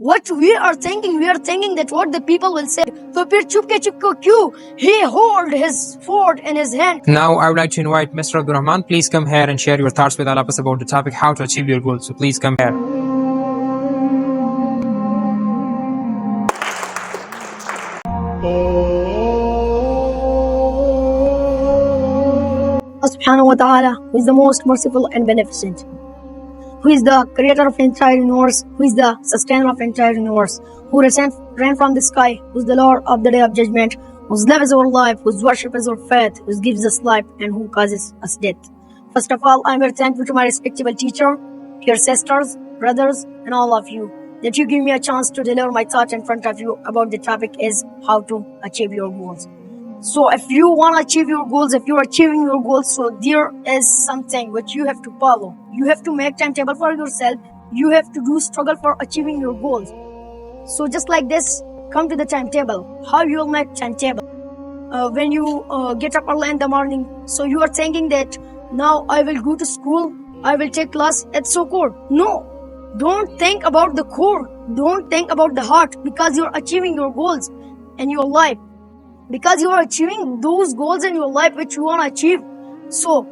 what we are thinking that what the people will say. तो फिर चुपके चुपके क्यों? He hold his sword in his hand. Now, I would like to invite Mr. Abdul Rahman. Please come here and share your thoughts with all of us about the topic how to achieve your goals. So please come here. Allah subhanahu wa ta'ala, who is the most merciful and beneficent, who is the creator of entire universe, who is the sustainer of entire universe, who ran from the sky, who is the Lord of the day of judgment, whose love is our life, whose worship is our faith, who gives us life and who causes us death. First of all, I am very thankful to my respectable teacher, your sisters, brothers, and all of you that you give me a chance to deliver my thought in front of you about the topic is how to achieve your goals. So if you want to achieve your goals, if you're achieving your goals, so there is something which you have to follow. You have to make timetable for yourself. You have to do struggle for achieving your goals. So just like this, come to the timetable. How you will make timetable? When you get up early in the morning, so you are thinking that now I will go to school, I will take class at so core. No, don't think about the core. Don't think about the heart, because you're achieving your goals in your life. Because you are achieving those goals in your life which you want to achieve. So,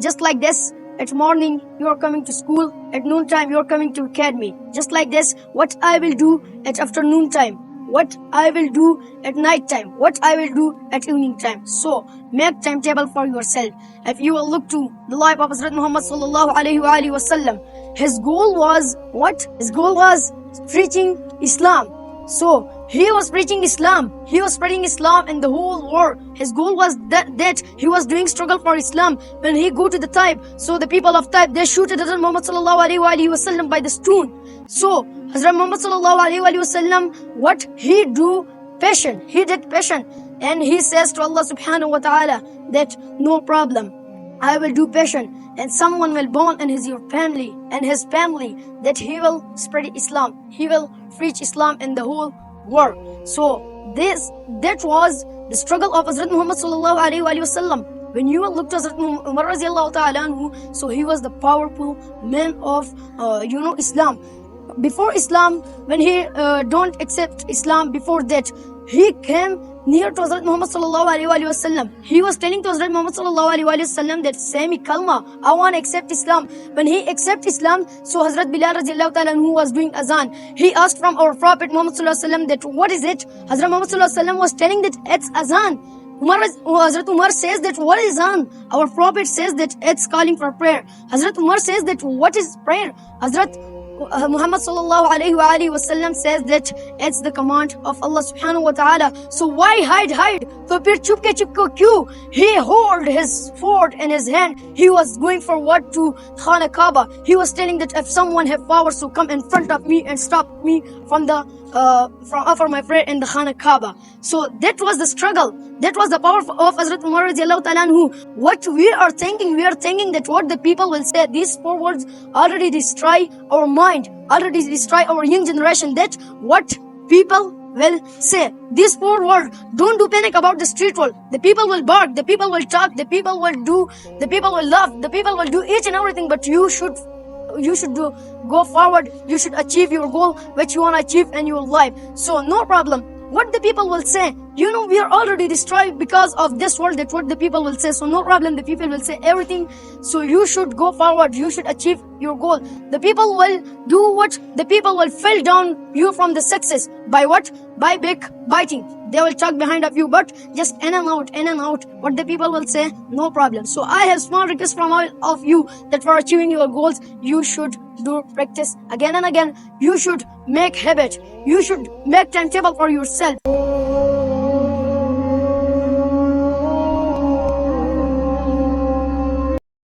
just like this, at morning you are coming to school, at noontime you are coming to academy. Just like this, what I will do at afternoon time, what I will do at night time, what I will do at evening time. So, make timetable for yourself. If you will look to the life of Hazrat Muhammad sallallahu alaihi wasallam, his goal was what? His goal was preaching Islam. So, he was preaching Islam. He was spreading Islam in the whole world. His goal was that he was doing struggle for Islam. When he go to the Taif, so the people of Taif, they shoot at Hazrat Muhammad sallallahu alaihi wasallam by the stone. So, Hazrat Muhammad sallallahu alaihi wasallam, what he do? Passion. He did passion. And he says to Allah subhanahu wa ta'ala that no problem, I will do passion, and someone will born in his family and his family that he will spread Islam. He will preach Islam in the whole world. So that was the struggle of Hazrat Muhammad sallallahu alaihi wasallam. When you look to Hazrat Umar radiallahu ta'ala anhu, so he was the powerful man of Islam. Before Islam, when he don't accept Islam, before that he came near to Hazrat Muhammad sallallahu alaihi wasallam. He was telling to Hazrat Muhammad sallallahu alaihi wasallam that Sami Kalma, I want to accept Islam. When he accept Islam, so Hazrat Bilal radiallahu ta'ala who was doing azan, he asked from our Prophet Muhammad sallallahu alaihi wasallam that what is it? Hazrat Muhammad sallallahu alaihi wasallam was telling that it's azan. Hazrat Umar says that what is azan? Our Prophet says that it's calling for prayer. Hazrat Umar says that what is prayer? Hazrat Muhammad sallallahu alaihi wasallam says that it's the command of Allah subhanahu wa ta'ala. So why hide? So फिर चुपके चुपके क्यों? He hold his sword in his hand. He was going for what? To Khana Kaaba. He was telling that if someone have power, so come in front of me and stop me from the offer my prayer in the Khana Kaaba. So that was the struggle. That was the power of Hazrat Umar radiallahu ta'ala anhu. What we are thinking that what the people will say. These 4 words already destroy our mind, already destroy our young generation. That what people will say. These 4 words, don't do panic about the street world. The people will bark, the people will talk, the people will do, the people will laugh, the people will do each and everything, but you should go forward. You should achieve your goal which you want to achieve in your life. So no problem what the people will say. We are already destroyed because of this world, that what the people will say. So no problem, the people will say everything. So you should go forward. You should achieve your goal. The people will do what? The people will fall down you from the success. By what? By backbiting. They will talk behind of you, but just in and out. What the people will say, no problem. So I have small request from all of you that for achieving your goals, you should do practice again and again. You should make habit. You should make timetable for yourself.